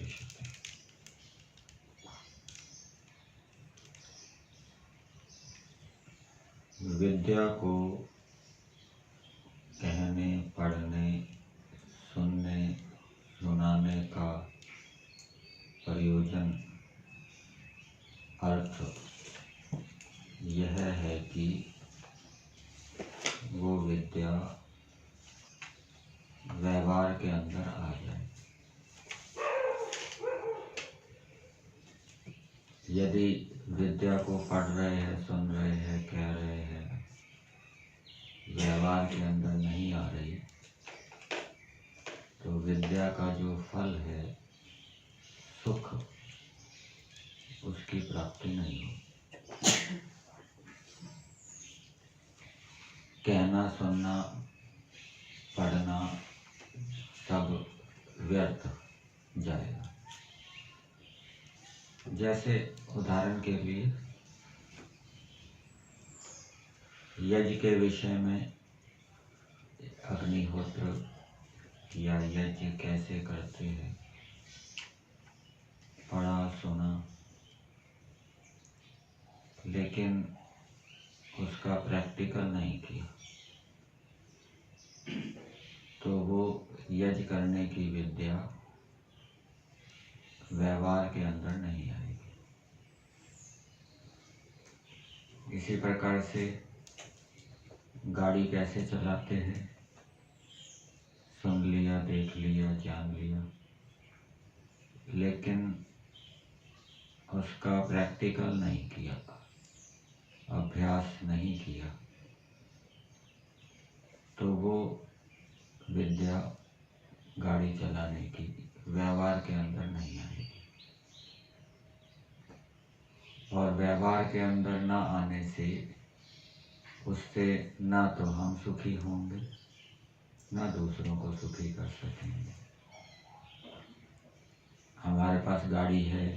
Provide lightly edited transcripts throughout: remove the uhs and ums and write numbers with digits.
भविष्यति। विद्या को कहने, पढ़ने, सुनने, सुनाने का प्रयोजन अर्थ यह है कि वो विद्या व्यवहार के अंदर आ जाए। यदि विद्या को पढ़ रहे हैं, सुन रहे हैं, कह रहे हैं, व्यवहार के अंदर नहीं आ रही, तो विद्या का जो फल है, सुख, उसकी प्राप्ति नहीं हो। कहना, सुनना, पढ़ना सब व्यर्थ जाएगा। जैसे उदाहरण के लिए यज्ञ के विषय में, अग्निहोत्र या यज्ञ कैसे करते हैं, पढ़ा सुना, लेकिन उसका प्रैक्टिकल नहीं किया, तो वो यज्ञ करने की विद्या व्यवहार के अंदर नहीं आएगी। इसी प्रकार से गाड़ी कैसे चलाते हैं, सुन लिया, देख लिया, जान लिया, लेकिन उसका प्रैक्टिकल नहीं किया, अभ्यास नहीं किया, तो वो विद्या गाड़ी चलाने की व्यवहार के अंदर नहीं आएगी। और व्यवहार के अंदर ना आने से उससे ना तो हम सुखी होंगे, ना दूसरों को सुखी कर सकेंगे। हमारे पास गाड़ी है,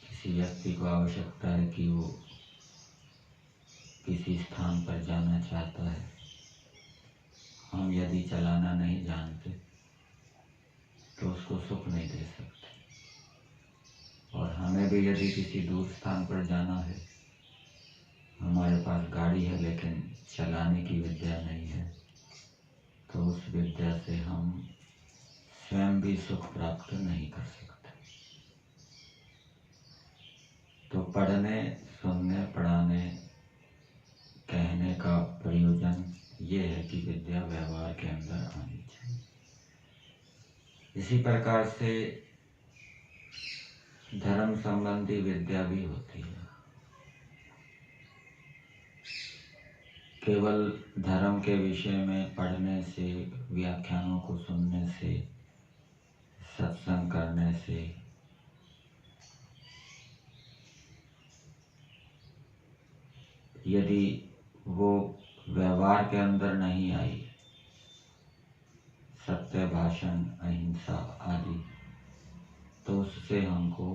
किसी व्यक्ति को आवश्यकता है कि वो किसी स्थान पर जाना चाहता है, हम यदि चलाना नहीं जानते तो उसको सुख नहीं दे सकते। और हमें भी यदि किसी दूर स्थान पर जाना है, हमारे पास गाड़ी है लेकिन चलाने की विद्या नहीं है, तो उस विद्या से हम स्वयं भी सुख प्राप्त नहीं कर सकते। तो पढ़ने, सुनने, पढ़ाने, कहने का प्रयोजन ये है कि विद्या व्यवहार के अंदर आनी चाहिए। इसी प्रकार से धर्म संबंधी विद्या भी होती है। केवल धर्म के विषय में पढ़ने से, व्याख्यानों को सुनने से, सत्संग करने से यदि वो व्यवहार के अंदर नहीं आई, सत्य भाषण, अहिंसा आदि, तो उससे हमको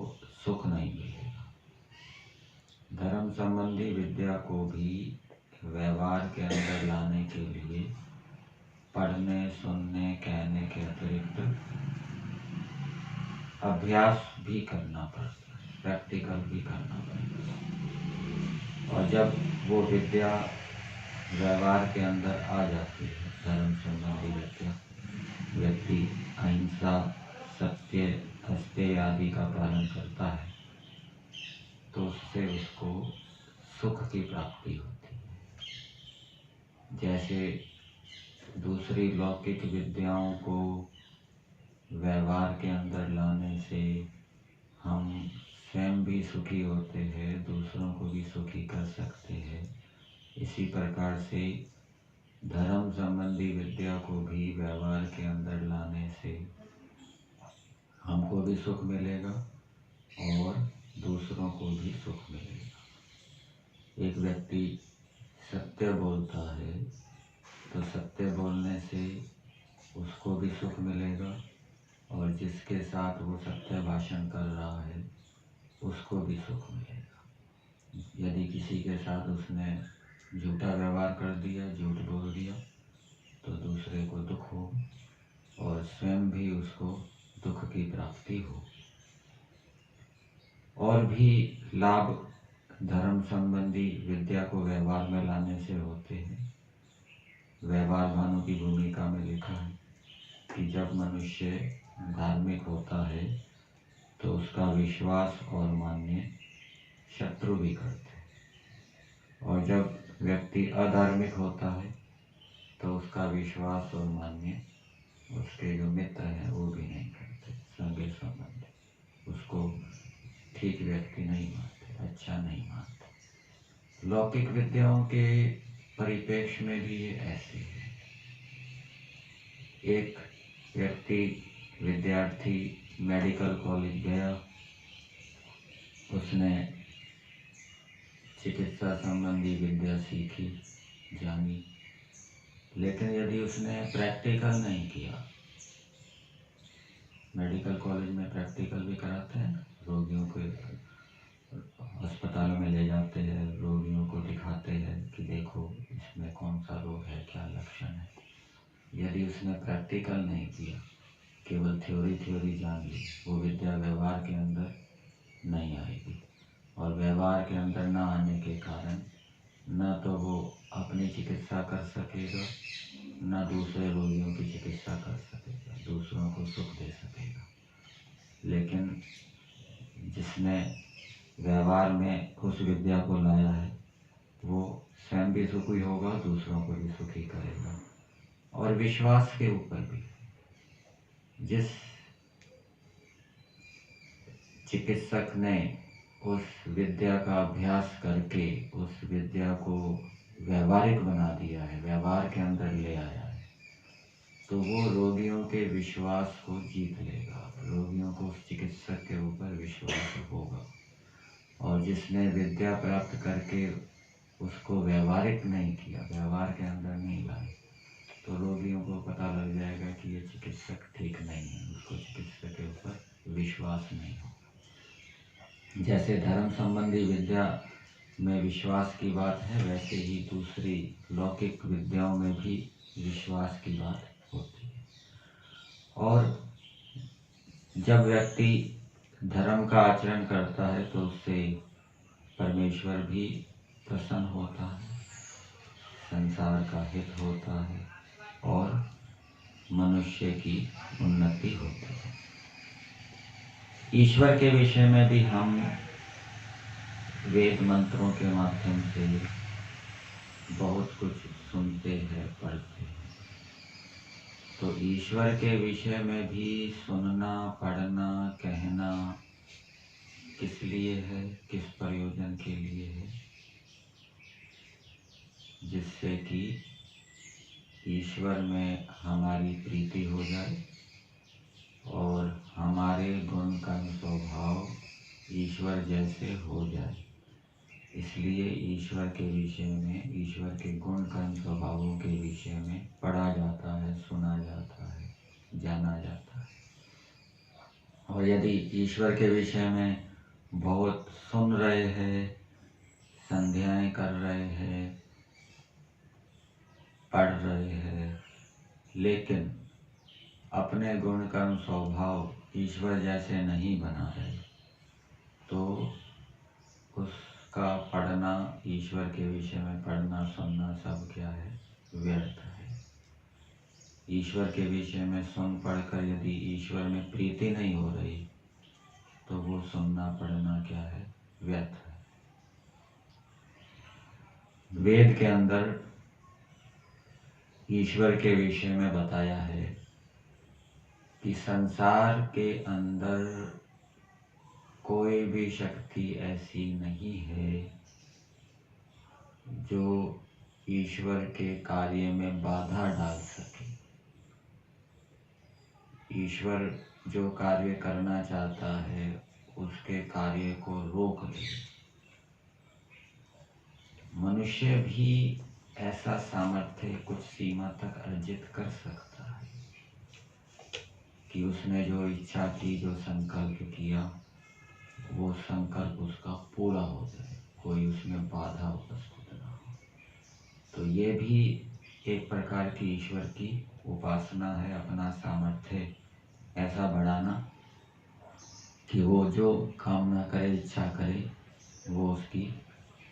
सुख नहीं मिलेगा। धर्म संबंधी विद्या को भी व्यवहार के अंदर लाने के लिए पढ़ने, सुनने, कहने के अतिरिक्त अभ्यास भी करना पड़ता है, प्रैक्टिकल भी करना पड़ता है। और जब वो विद्या व्यवहार के अंदर आ जाती है, धर्म संबंधी विद्या, व्यक्ति अहिंसा, सत्य, अस्तेय आदि का पालन करता है, तो उससे उसको सुख की प्राप्ति होती है। जैसे दूसरी लौकिक विद्याओं को व्यवहार के अंदर लाने से हम स्वयं भी सुखी होते हैं, दूसरों को भी सुखी कर सकते हैं। इसी प्रकार से धर्म संबंधी विद्या को भी व्यवहार के अंदर लाने से हमको भी सुख मिलेगा और दूसरों को भी सुख मिलेगा। एक व्यक्ति सत्य बोलता है तो सत्य बोलने से उसको भी सुख मिलेगा और जिसके साथ वो सत्य भाषण कर रहा है उसको भी सुख मिलेगा। यदि किसी के साथ उसने झूठा व्यवहार कर दिया, झूठ बोल दिया, तो दूसरे को दुख हो और स्वयं भी उसको दुख की प्राप्ति हो। और भी लाभ धर्म संबंधी विद्या को व्यवहार में लाने से होते हैं। व्यवहार भानु की भूमिका में लिखा है कि जब मनुष्य धार्मिक होता है तो उसका विश्वास और मान्य शत्रु भी करते हैं, और जब व्यक्ति अधार्मिक होता है तो उसका विश्वास और मान्य उसके जो मित्र हैं वो भी नहीं करते, संगे संबंधी उसको ठीक व्यक्ति नहीं मानते, अच्छा नहीं मानते। लौकिक विद्याओं के परिप्रेक्ष्य में भी ये ऐसे है। एक व्यक्ति विद्यार्थी मेडिकल कॉलेज गया, उसने चिकित्सा संबंधी विद्या सीखी, जानी, लेकिन यदि उसने प्रैक्टिकल नहीं किया, मेडिकल कॉलेज में प्रैक्टिकल भी कराते हैं, रोगियों को अस्पतालों में ले जाते हैं, रोगियों को दिखाते हैं कि देखो इसमें कौन सा रोग है, क्या लक्षण है। यदि उसने प्रैक्टिकल नहीं किया, केवल थ्योरी जान ली, वो विद्या व्यवहार के अंदर नहीं आएगी। और व्यवहार के अंदर न आने के कारण न तो वो अपनी चिकित्सा कर सकेगा, न दूसरे रोगियों की चिकित्सा कर सकेगा, दूसरों को सुख दे सकेगा। लेकिन जिसने व्यवहार में उस विद्या को लाया है वो स्वयं भी सुखी होगा, दूसरों को भी सुखी करेगा। और विश्वास के ऊपर भी, जिस चिकित्सक ने उस विद्या का अभ्यास करके उस विद्या को व्यवहारिक बना दिया है, व्यवहार के अंदर ले आया है, तो वो रोगियों के विश्वास को जीत लेगा, रोगियों को उस चिकित्सक के ऊपर विश्वास होगा। और जिसने विद्या प्राप्त करके उसको व्यवहारिक नहीं किया, व्यवहार के अंदर नहीं लाया, तो रोगियों को पता लग जाएगा कि ये चिकित्सक ठीक नहीं है, उसको चिकित्सक के ऊपर विश्वास नहीं होगा। जैसे धर्म संबंधी विद्या में विश्वास की बात है, वैसे ही दूसरी लौकिक विद्याओं में भी विश्वास की बात होती है। और जब व्यक्ति धर्म का आचरण करता है तो उससे परमेश्वर भी प्रसन्न होता है, संसार का हित होता है और मनुष्य की उन्नति होती है। ईश्वर के विषय में भी हम वेद मंत्रों के माध्यम से बहुत कुछ सुनते हैं, पढ़ते हैं। तो ईश्वर के विषय में भी सुनना, पढ़ना, कहना किस लिए है, किस प्रयोजन के लिए है? जिससे कि ईश्वर में हमारी प्रीति हो जाए और हमारे गुण कर्म स्वभाव ईश्वर जैसे हो जाए। इसलिए ईश्वर के विषय में, ईश्वर के गुण कर्म स्वभावों के विषय में पढ़ा जाता है, सुना जाता है, जाना जाता है। और यदि ईश्वर के विषय में बहुत सुन रहे हैं, संध्याएं कर रहे हैं, पढ़ रहे हैं, लेकिन अपने गुण कर्म स्वभाव ईश्वर जैसे नहीं बना रहे, तो उसका पढ़ना, ईश्वर के विषय में पढ़ना, सुनना सब क्या है? व्यर्थ है। ईश्वर के विषय में सुन पढ़कर यदि ईश्वर में प्रीति नहीं हो रही, तो वो सुनना पढ़ना क्या है? व्यर्थ है। वेद के अंदर ईश्वर के विषय में बताया है कि संसार के अंदर कोई भी शक्ति ऐसी नहीं है जो ईश्वर के कार्य में बाधा डाल सके। ईश्वर जो कार्य करना चाहता है उसके कार्य को रोक ले। मनुष्य भी ऐसा सामर्थ्य कुछ सीमा तक अर्जित कर सकता है कि उसने जो इच्छा की, जो संकल्प किया, वो संकल्प उसका पूरा हो जाए, कोई उसमें बाधा उपस्थित ना हो। तो ये भी एक प्रकार की ईश्वर की उपासना है, अपना सामर्थ्य ऐसा बढ़ाना कि वो जो कामना करे, इच्छा करे, वो उसकी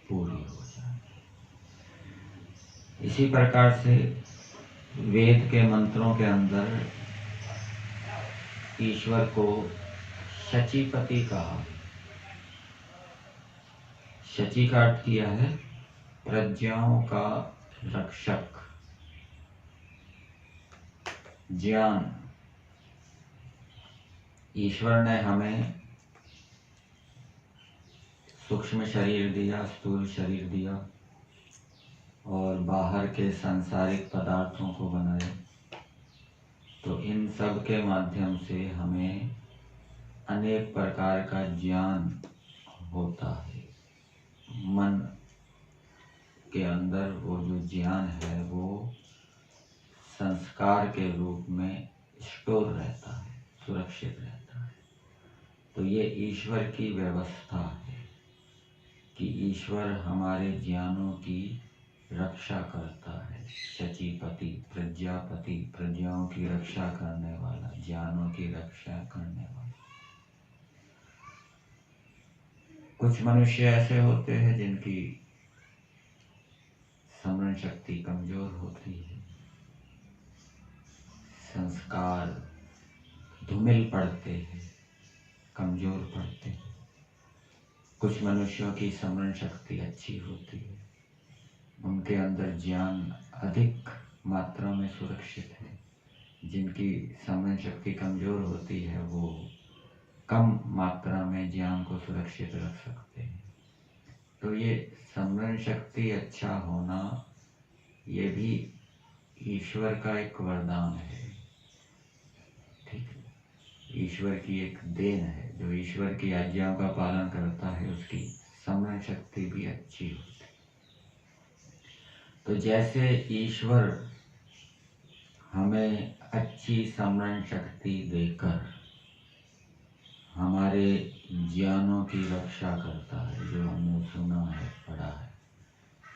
पूरी हो जाए। इसी प्रकार से वेद के मंत्रों के अंदर ईश्वर को शचीपति कहा। शची का अर्थ किया है प्रज्ञाओं का रक्षक, ज्ञान। ईश्वर ने हमें सूक्ष्म शरीर दिया, स्थूल शरीर दिया और बाहर के सांसारिक पदार्थों को बनाया। तो इन सब के माध्यम से हमें अनेक प्रकार का ज्ञान होता है। मन के अंदर वो जो ज्ञान है वो संस्कार के रूप में स्टोर रहता है, सुरक्षित रहता है। तो ये ईश्वर की व्यवस्था है कि ईश्वर हमारे ज्ञानों की रक्षा करता है। शचीपति, प्रज्ञापति, प्रज्ञाओं की रक्षा करने वाला, ज्ञानों की रक्षा करने वाला। कुछ मनुष्य ऐसे होते हैं जिनकी स्मरण शक्ति कमजोर होती है, संस्कार धूमिल पड़ते हैं, कमजोर पड़ते हैं। कुछ मनुष्यों की स्मरण शक्ति अच्छी होती है, उनके अंदर ज्ञान अधिक मात्रा में सुरक्षित है। जिनकी स्मरण शक्ति कमजोर होती है वो कम मात्रा में ज्ञान को सुरक्षित रख सकते हैं। तो ये स्मरण शक्ति अच्छा होना ये भी ईश्वर का एक वरदान है, ठीक है, ईश्वर की एक देन है। जो ईश्वर की आज्ञाओं का पालन करता है उसकी स्मरण शक्ति भी अच्छी होती है। तो जैसे ईश्वर हमें अच्छी स्मरण शक्ति देकर हमारे ज्ञानों की रक्षा करता है, जो हमने सुना है, पढ़ा है,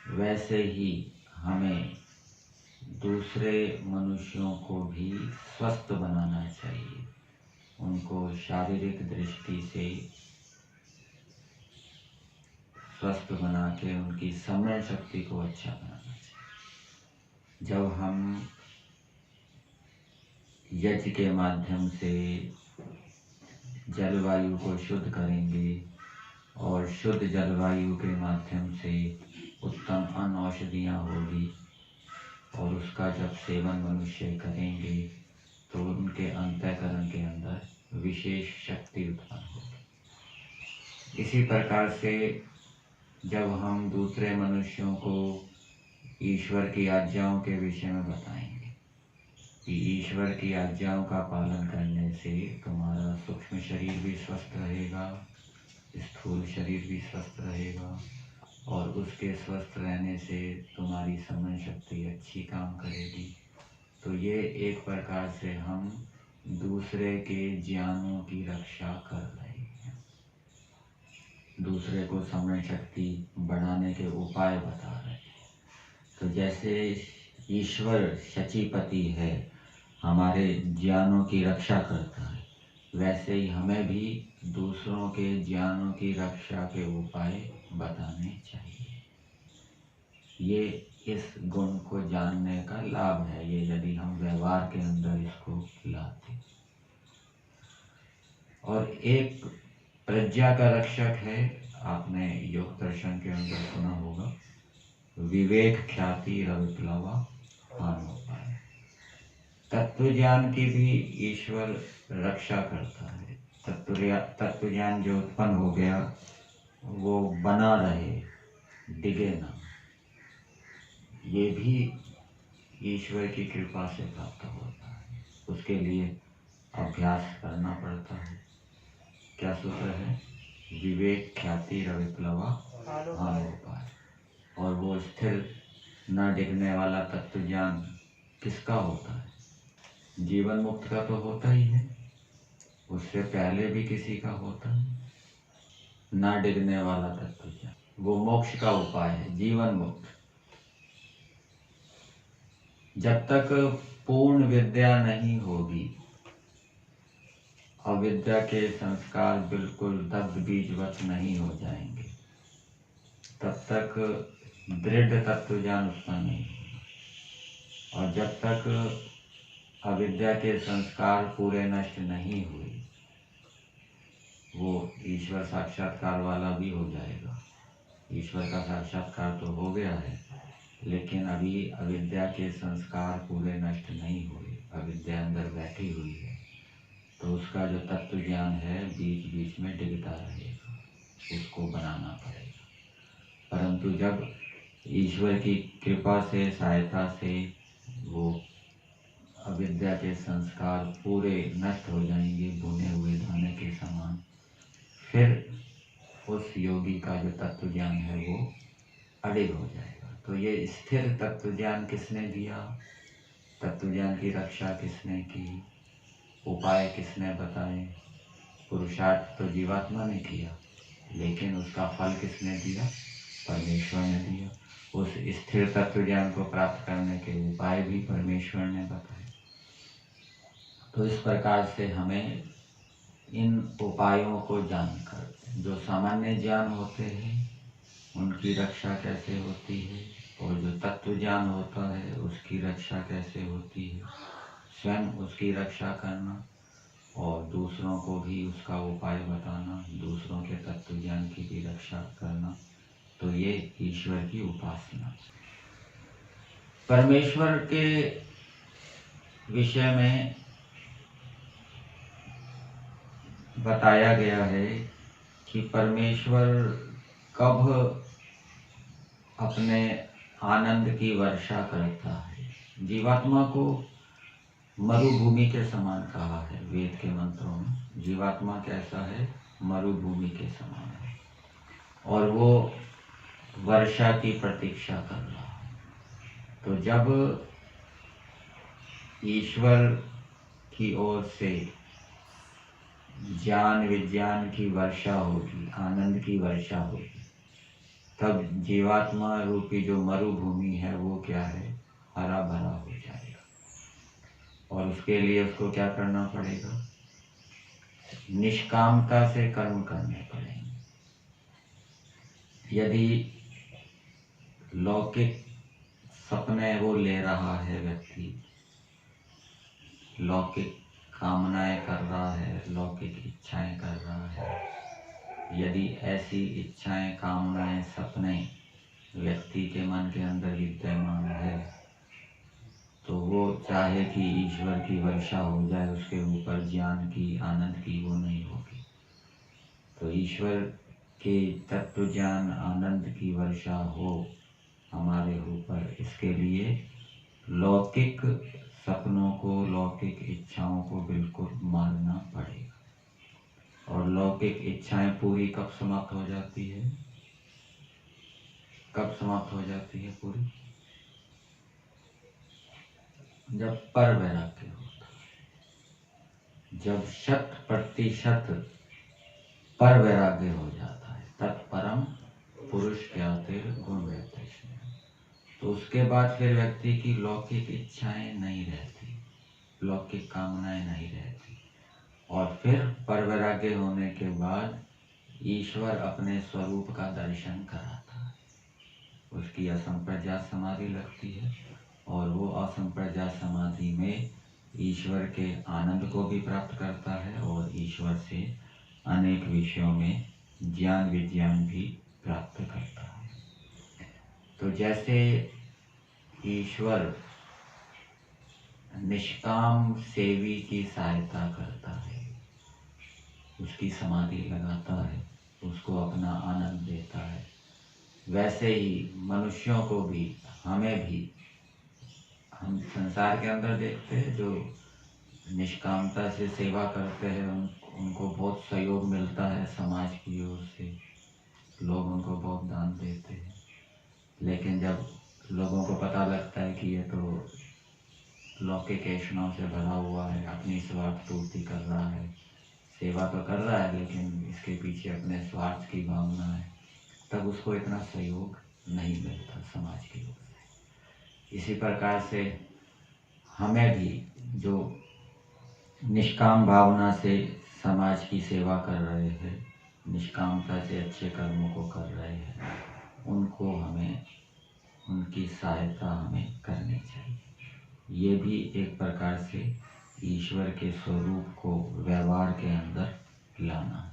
वैसे ही हमें दूसरे मनुष्यों को भी स्वस्थ बनाना चाहिए। उनको शारीरिक दृष्टि से स्वस्थ बना के उनकी स्मरण शक्ति को अच्छा बनाना चाहिए। जब हम यज्ञ के माध्यम से जलवायु को शुद्ध करेंगे और शुद्ध जलवायु के माध्यम से उत्तम अन्न औषधियाँ होगी और उसका जब सेवन मनुष्य करेंगे तो उनके अंतःकरण के अंदर विशेष शक्ति उत्पन्न होगी। इसी प्रकार से जब हम दूसरे मनुष्यों को ईश्वर की आज्ञाओं के विषय में बताएंगे कि ईश्वर की आज्ञाओं का पालन करने से तुम्हारा सूक्ष्म शरीर भी स्वस्थ रहेगा, स्थूल शरीर भी स्वस्थ रहेगा और उसके स्वस्थ रहने से तुम्हारी समझ शक्ति अच्छी काम करेगी। तो ये एक प्रकार से हम दूसरे के ज्ञानों की रक्षा कर रहे हैं, दूसरे को समझ शक्ति बढ़ाने के उपाय बता रहे हैं। तो जैसे ईश्वर शचीपति है, हमारे ज्ञानों की रक्षा करता है, वैसे ही हमें भी दूसरों के ज्ञानों की रक्षा के उपाय बताने चाहिए। ये इस गुण को जानने का लाभ है, ये यदि हम व्यवहार के अंदर इसको लाते। और एक प्रज्ञा का रक्षक है, आपने योग दर्शन के अंदर सुना होगा, विवेक ख्याति रविप्लवा हानोपाय। तत्व ज्ञान की भी ईश्वर रक्षा करता है। तत्व ज्ञान जो उत्पन्न हो गया वो बना रहे, डिगे ना, ये भी ईश्वर की कृपा से प्राप्त होता है। उसके लिए अभ्यास करना पड़ता है। क्या सूत्र है? विवेक ख्याति रविप्लवा हानोपाय। और वो स्थिर न डिगने वाला तत्व ज्ञान किसका होता है? जीवन मुक्त का तो होता ही है, उससे पहले भी किसी का होता है। ना डिगने वाला तत्व ज्ञान वो मोक्ष का उपाय है, जीवन मुक्त। जब तक पूर्ण विद्या नहीं होगी अविद्या के संस्कार बिल्कुल दग्ध बीजवत नहीं हो जाएंगे, तब तक दृढ़ तत्व ज्ञान उत्पन्न नहीं होगा। और जब तक अविद्या के संस्कार पूरे नष्ट नहीं हुए, वो ईश्वर साक्षात्कार वाला भी हो जाएगा। ईश्वर का साक्षात्कार तो हो गया है, लेकिन अभी अविद्या के संस्कार पूरे नष्ट नहीं हुए, अविद्या अंदर बैठी हुई है। तो उसका जो तत्व ज्ञान है बीच बीच में डिगता रहेगा, उसको बनाना पड़ेगा। परंतु जब ईश्वर की कृपा से, सहायता से वो अविद्या के संस्कार पूरे नष्ट हो जाएंगे, भुने हुए दाने के समान, फिर उस योगी का जो तत्व ज्ञान है वो अडिग हो जाएगा। तो ये स्थिर तत्व ज्ञान किसने दिया, तत्व ज्ञान की रक्षा किसने की, उपाय किसने बताए? पुरुषार्थ तो जीवात्मा ने किया, लेकिन उसका फल किसने दिया? परमेश्वर ने दिया। उस स्थिर तत्व ज्ञान को प्राप्त करने के उपाय भी परमेश्वर ने बताए। तो इस प्रकार से हमें इन उपायों को जानकर, जो सामान्य ज्ञान होते हैं उनकी रक्षा कैसे होती है, और जो तत्व ज्ञान होता है उसकी रक्षा कैसे होती है, स्वयं उसकी रक्षा करना और दूसरों को भी उसका उपाय बताना, दूसरों के तत्व ज्ञान की भी रक्षा करना, तो ये ईश्वर की उपासना। परमेश्वर के विषय में बताया गया है कि परमेश्वर कब अपने आनंद की वर्षा करता है। जीवात्मा को मरुभूमि के समान कहा है वेद के मंत्रों में। जीवात्मा कैसा है? मरुभूमि के समान है, और वो वर्षा की प्रतीक्षा कर रहा है। तो जब ईश्वर की ओर से ज्ञान विज्ञान की वर्षा होगी, आनंद की वर्षा होगी, तब जीवात्मा रूपी जो मरुभूमि है वो क्या है? हरा भरा हो जाएगा। और उसके लिए उसको क्या करना पड़ेगा? निष्कामता से कर्म करने पड़ेंगे। यदि लौकिक सपने वो ले रहा है व्यक्ति, लौकिक कामनाएं कर रहा है, लौकिक इच्छाएं कर रहा है, यदि ऐसी इच्छाएं, कामनाएं, सपने व्यक्ति के मन के अंदर विद्यमान है, तो वो चाहे कि ईश्वर की वर्षा हो जाए उसके ऊपर, ज्ञान की, आनंद की, वो नहीं होगी। तो ईश्वर के तत्व ज्ञान, आनंद की वर्षा हो हमारे ऊपर, इसके लिए लौकिक सपनों को, लौकिक इच्छाओं को बिल्कुल मारना पड़ेगा। और लौकिक इच्छाएं पूरी कब समाप्त हो जाती है? कब समाप्त हो जाती है पूरी? जब पर वैराग्य होता है, जब 100% पर वैराग्य हो जाता है, तत्परम पुरुष ज्ञाते गुण वैतेषण। तो उसके बाद फिर व्यक्ति की लौकिक इच्छाएं नहीं रहती, लौकिक कामनाएं नहीं रहती, और फिर पर वैराग्य होने के बाद ईश्वर अपने स्वरूप का दर्शन कराता है। उसकी असंप्रज्ञात समाधि लगती है, और वो असंप्रज्ञात समाधि में ईश्वर के आनंद को भी प्राप्त करता है, और ईश्वर से अनेक विषयों में ज्ञान विज्ञान भी प्राप्त करता है। तो जैसे ईश्वर निष्काम सेवी की सहायता करता है, उसकी समाधि लगाता है, उसको अपना आनंद देता है, वैसे ही मनुष्यों को भी, हमें भी, हम संसार के अंदर देखते हैं जो निष्कामता से सेवा करते हैं, उनको बहुत सहयोग मिलता है समाज की ओर से, लोग उनको बहुत दान देते हैं। लेकिन जब लोगों को पता लगता है कि ये तो लौकिक ऐशनाओं से भरा हुआ है, अपनी स्वार्थ पूर्ति कर रहा है, सेवा तो कर रहा है लेकिन इसके पीछे अपने स्वार्थ की भावना है, तब उसको इतना सहयोग नहीं मिलता समाज की ओर से। इसी प्रकार से हमें भी जो निष्काम भावना से समाज की सेवा कर रहे हैं, निष्कामता से अच्छे कर्मों को कर रहे हैं, उनको हमें उनकी सहायता हमें करनी चाहिए। ये भी एक प्रकार से ईश्वर के स्वरूप को व्यवहार के अंदर लाना है।